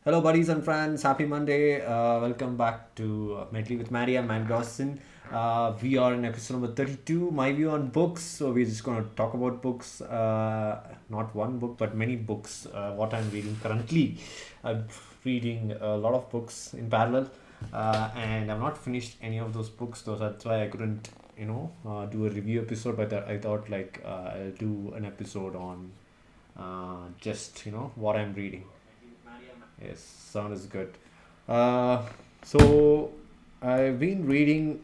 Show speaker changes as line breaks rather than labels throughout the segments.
Hello, buddies and friends. Happy Monday. Welcome back to MaddiE with MaddiE. I'm Matt Gossin. We are in episode number 32, my view on books. So, we're just going to talk about books. Not one book, but many books. What I'm reading currently. I'm reading a lot of books in parallel. And I've not finished any of those books. So, that's why I couldn't, do a review episode. But I thought, I'll do an episode on just, what I'm reading. Yes, sound is good. Uh, so I've been reading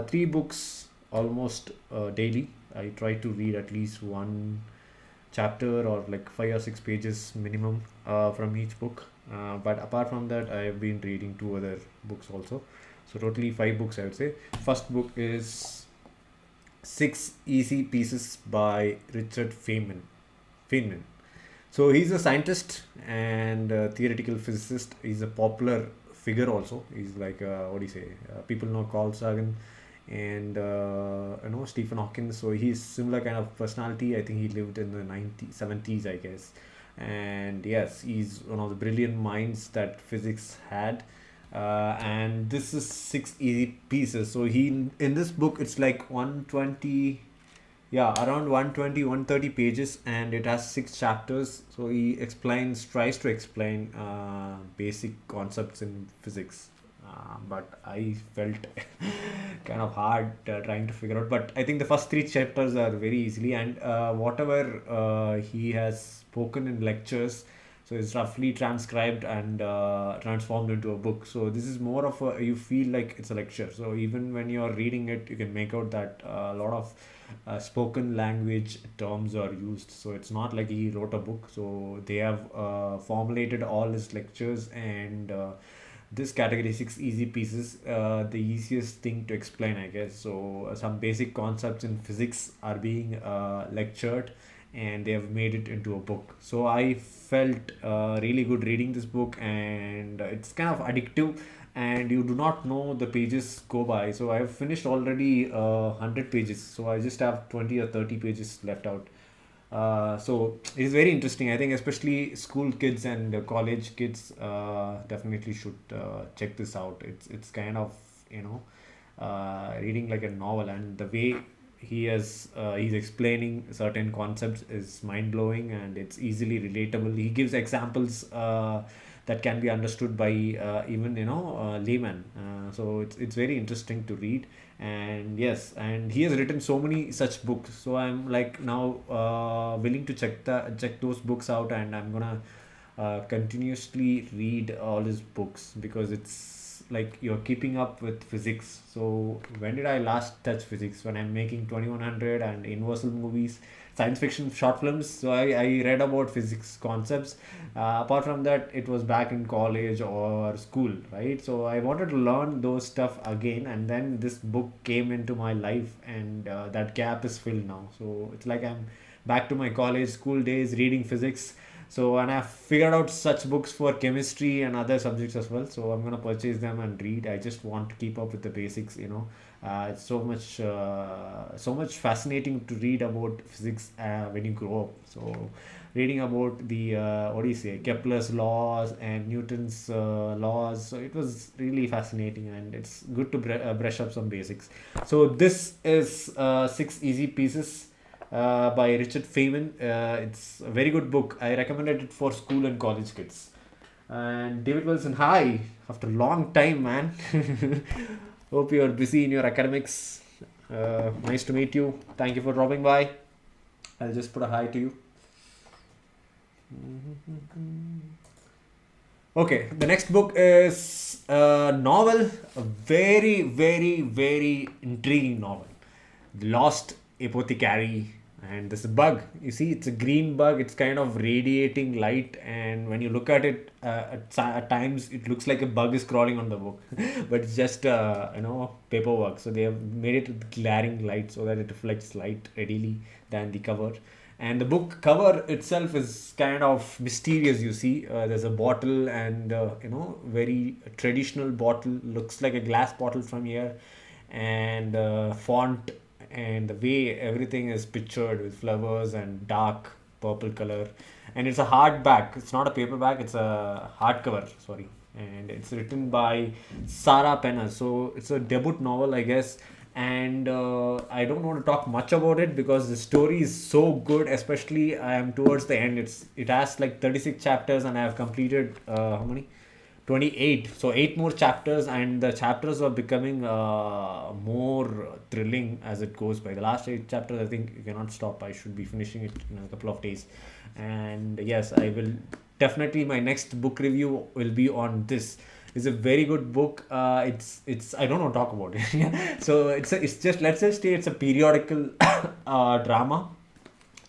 three books almost daily. I try to read at least one chapter or like 5 or 6 pages minimum from each book. But apart from that, I've been reading two other books also. So totally five books, I would say. First book is Six Easy Pieces by Richard Feynman. So he's a scientist and a theoretical physicist. He's a popular figure also. He's like what do you say? People know Carl Sagan and Stephen Hawking. So he's similar kind of personality. I think he lived in the 90s, 70s, I guess. And yes, he's one of the brilliant minds that physics had. And this is six easy pieces. So he in this book it's like 120, yeah, around 120, 130 pages, and it has six chapters. So he tries to explain basic concepts in physics. But I felt kind of hard trying to figure out. But I think the first three chapters are very easily, and whatever he has spoken in lectures, so it's roughly transcribed and transformed into a book. So this is more of a, you feel like it's a lecture. So even when you're reading it, you can make out that a lot of spoken language terms are used. So it's not like he wrote a book. So they have formulated all his lectures, and this category six easy pieces, the easiest thing to explain, I guess. So some basic concepts in physics are being lectured, and they have made it into a book. So I felt really good reading this book, and it's kind of addictive, and you do not know the pages go by. So I have finished already 100 pages, so I just have 20 or 30 pages left out. So it is very interesting. I think especially school kids and college kids definitely should check this out. It's kind of, reading like a novel, and the way he's explaining certain concepts is mind blowing, and it's easily relatable. He gives examples that can be understood by even layman. So it's very interesting to read. And yes, and he has written so many such books. So I'm like now willing to check those books out, and I'm gonna continuously read all his books, because it's like you're keeping up with physics. So when did I last touch physics? When I'm making 2100 and Universal movies, science fiction short films. So I read about physics concepts. Apart from that, it was back in college or school, right? So I wanted to learn those stuff again, and then this book came into my life, and that gap is filled now. So it's like I'm back to my college school days reading physics. So, and I've figured out such books for chemistry and other subjects as well. So I'm gonna purchase them and read. I just want to keep up with the basics. It's so much fascinating to read about physics when you grow up. So reading about the what do you say, Kepler's laws and Newton's laws. So it was really fascinating, and it's good to brush up some basics. So this is six easy pieces by Richard Feynman. It's a very good book. I recommended it for school and college kids. And David Wilson, hi. After a long time, man. Hope you're busy in your academics. Nice to meet you. Thank you for dropping by. I'll just put a hi to you. Okay, the next book is a novel, a very, very, very intriguing novel. The Lost Apothecary. And this bug, you see, it's a green bug. It's kind of radiating light, and when you look at it, at times it looks like a bug is crawling on the book, but it's just paperwork. So they have made it with glaring light so that it reflects light readily than the cover. And the book cover itself is kind of mysterious. You see, there's a bottle, and very traditional bottle, looks like a glass bottle from here, and font, and the way everything is pictured with flowers and dark purple color, and it's a hardback. It's not a paperback. It's a hardcover. Sorry, and it's written by Sarah Penner. So it's a debut novel, I guess. And I don't want to talk much about it because the story is so good. Especially I am towards the end. It has like 36 chapters, and I have completed how many? 28, so 8 more chapters, and the chapters are becoming more thrilling as it goes by. The last 8 chapters, I think you cannot stop. I should be finishing it in a couple of days. And yes, I will definitely, my next book review will be on this. It's a very good book. It's I don't want to talk about it. So it's just, let's just say it's a periodical drama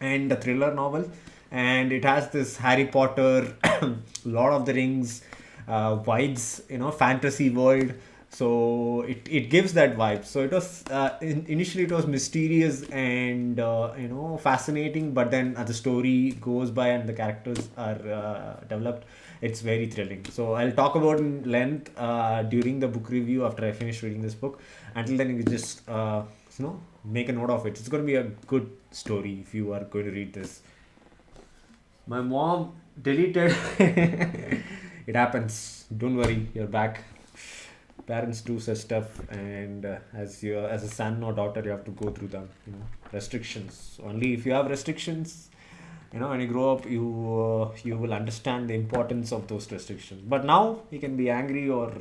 and a thriller novel, and it has this Harry Potter, Lord of the Rings vibes, fantasy world. So it gives that vibe. So it was initially it was mysterious and fascinating, but then as the story goes by and the characters are developed, it's very thrilling. So I'll talk about in length during the book review after I finish reading this book. Until then, you just make a note of it. It's going to be a good story if you are going to read this. My mom deleted. It happens. Don't worry, you're back. Parents do such stuff, and as a son or daughter, you have to go through the restrictions. Only if you have restrictions, when you grow up, you will understand the importance of those restrictions. But now you can be angry or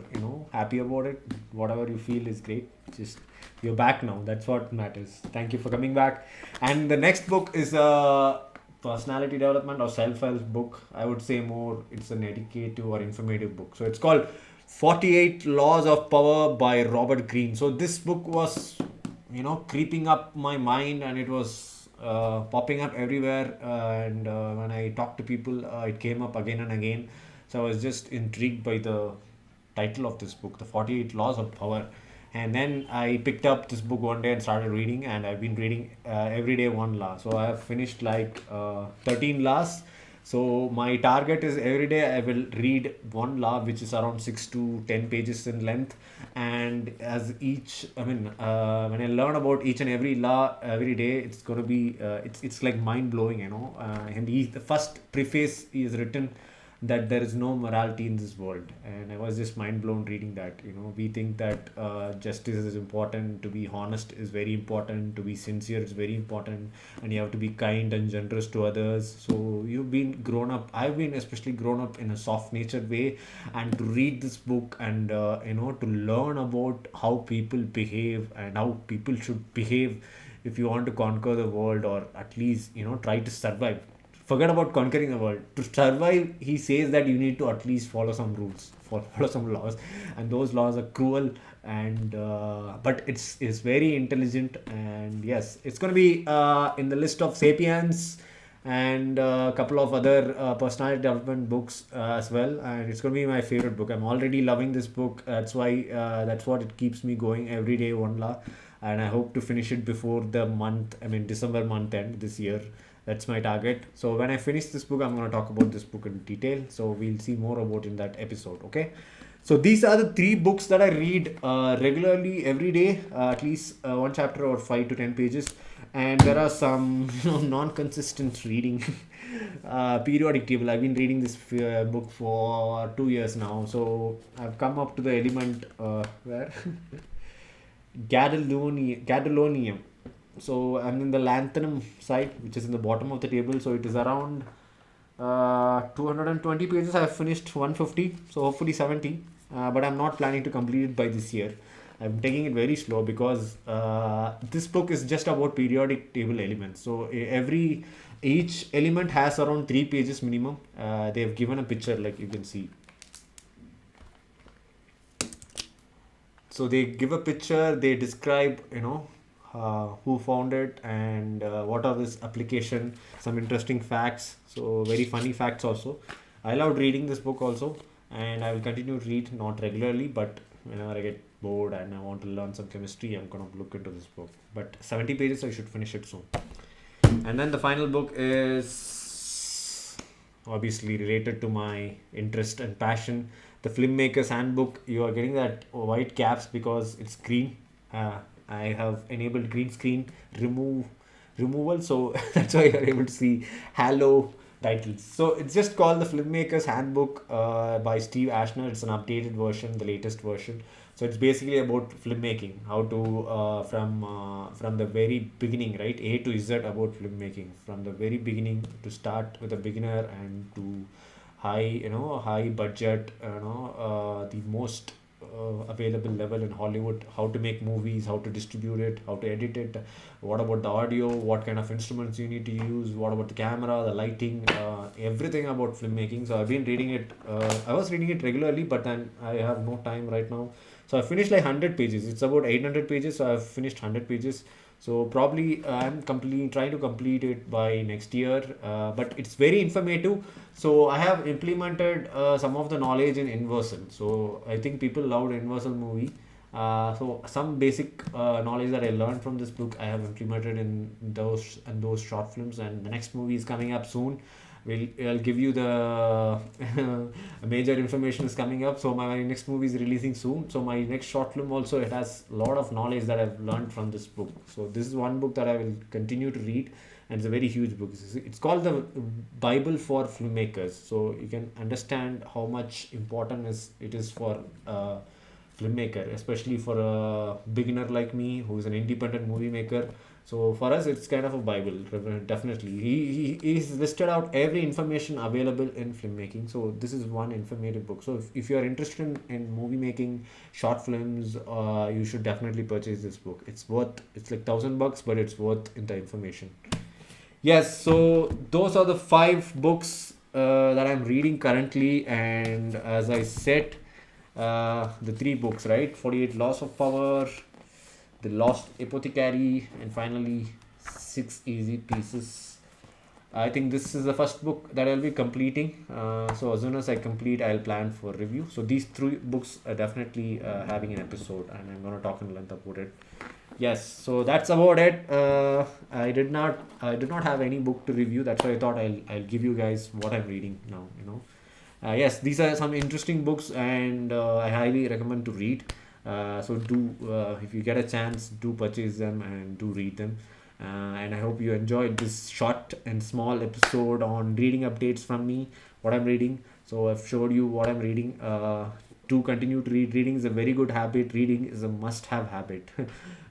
happy about it. Whatever you feel is great. Just you're back now. That's what matters. Thank you for coming back. And the next book is a personality development or self-help book. I would say more it's an educative or informative book. So it's called 48 Laws of Power by Robert Greene. So this book was creeping up my mind, and it was popping up everywhere, and when I talked to people, it came up again and again. So I was just intrigued by the title of this book, the 48 Laws of Power. And then I picked up this book one day and started reading, and I've been reading every day one law. So I have finished like 13 laws. So my target is every day I will read one law, which is around 6 to 10 pages in length. And as when I learn about each and every law every day, it's going to be, it's like mind blowing, And the first preface is written that there is no morality in this world, and I was just mind blown reading that. We think that justice is important, to be honest is very important, to be sincere is very important, and you have to be kind and generous to others. So I've been especially grown up in a soft natured way, and to read this book and to learn about how people behave and how people should behave if you want to conquer the world, or at least try to survive. Forget about conquering the world. To survive, he says that you need to at least follow some rules, follow some laws, and those laws are cruel, and but it's very intelligent. And yes, it's going to be in the list of Sapiens and a couple of other personality development books as well. And it's going to be my favorite book. I'm already loving this book. That's why that's what it keeps me going every day one law, and I hope to finish it before the December month end this year. That's my target. So when I finish this book, I'm going to talk about this book in detail. So we'll see more about in that episode. Okay. So these are the 3 books that I read regularly every day, at least one chapter or 5 to 10 pages. And there are some non-consistent reading. Periodic table. I've been reading this book for 2 years now. So I've come up to the element where gadolinium. So I'm in the lanthanum side, which is in the bottom of the table. So it is around 220 pages. I have finished 150, so hopefully 70. But I'm not planning to complete it by this year. I'm taking it very slow because this book is just about periodic table elements. So each element has around 3 pages minimum. They have given a picture, like you can see. So they give a picture. They describe, who found it and what are this application, some interesting facts, so very funny facts also. I loved reading this book also, and I will continue to read, not regularly, but whenever I get bored and I want to learn some chemistry, I'm going to look into this book. But 70 pages, I should finish it soon. And then the final book is obviously related to my interest and passion, the Filmmakers Handbook. You are getting that white caps because it's green. I have enabled green screen, remove removal, so that's why you're able to see halo titles. So it's just called the Filmmakers Handbook by Steve Ashner. It's an updated version, the latest version. So it's basically about filmmaking, how to from the very beginning, right? A to Z about filmmaking, from the very beginning to start with a beginner and to high budget, the most available level in Hollywood, how to make movies, how to distribute it, how to edit it, what about the audio, what kind of instruments you need to use, what about the camera, the lighting, everything about filmmaking. So I've been reading it. I was reading it regularly, but then I have no time right now. So I finished like 100 pages. It's about 800 pages, so I've finished 100 pages. So probably I'm completely trying to complete it by next year. But it's very informative. So I have implemented some of the knowledge in Universal. So I think people loved Universal movie. So some basic knowledge that I learned from this book I have implemented in those short films. And the next movie is coming up soon. I'll give you the major information is coming up. So my next movie is releasing soon. So my next short film also, it has a lot of knowledge that I've learned from this book. So this is one book that I will continue to read, and it's a very huge book. It's called the Bible for filmmakers. So you can understand how much important it is for filmmaker, especially for a beginner like me who is an independent movie maker. So for us, it's kind of a Bible, definitely. He's listed out every information available in filmmaking. So this is one informative book. So if you are interested in movie making, short films, you should definitely purchase this book. It's like $1,000, but it's worth in the information. Yes, so those are the five books that I'm reading currently, and as I said, the three books, right? 48 Laws of Power, The Lost Apothecary, and finally Six Easy Pieces. I think this is the first book that I'll be completing. So as soon as I complete, I'll plan for review. So these three books are definitely having an episode, and I'm gonna talk in length about it. Yes, so that's about it. I did not have any book to review. That's why I thought I'll give you guys what I'm reading now. Yes, these are some interesting books, and I highly recommend to read. So do if you get a chance, do purchase them and do read them. And I hope you enjoyed this short and small episode on reading updates from me, what I'm reading. So I've showed you what I'm reading. To continue to read, reading is a very good habit. Reading is a must-have habit.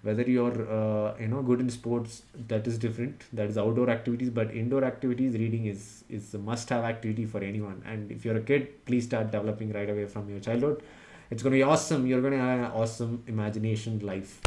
Whether you're good in sports, that is different. That is outdoor activities, but indoor activities, reading is a must-have activity for anyone. And if you're a kid, please start developing right away from your childhood. It's going to be awesome. You're going to have an awesome imagination life.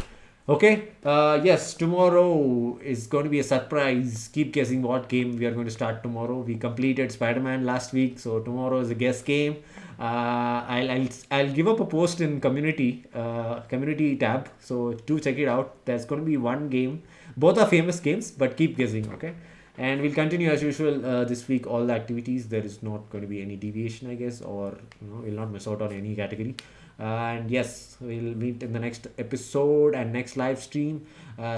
Okay. Yes, tomorrow is going to be a surprise. Keep guessing what game we are going to start tomorrow. We completed Spider-Man last week, so tomorrow is a guess game. I'll give up a post in community tab. So do check it out. There's going to be one game. Both are famous games, but keep guessing. Okay. And we'll continue as usual this week. All the activities. There is not going to be any deviation, I guess, or we'll not miss out on any category. And yes, we'll meet in the next episode and next live stream.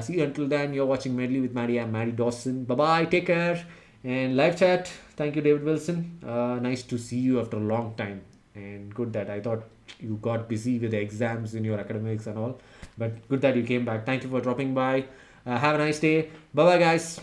See you until then. You're watching MaddiE with MaddiE. I'm Maddie Dawson. Bye bye. Take care. And live chat. Thank you, David Wilson. Nice to see you after a long time. And good that I thought you got busy with the exams in your academics and all. But good that you came back. Thank you for dropping by. Have a nice day. Bye bye, guys.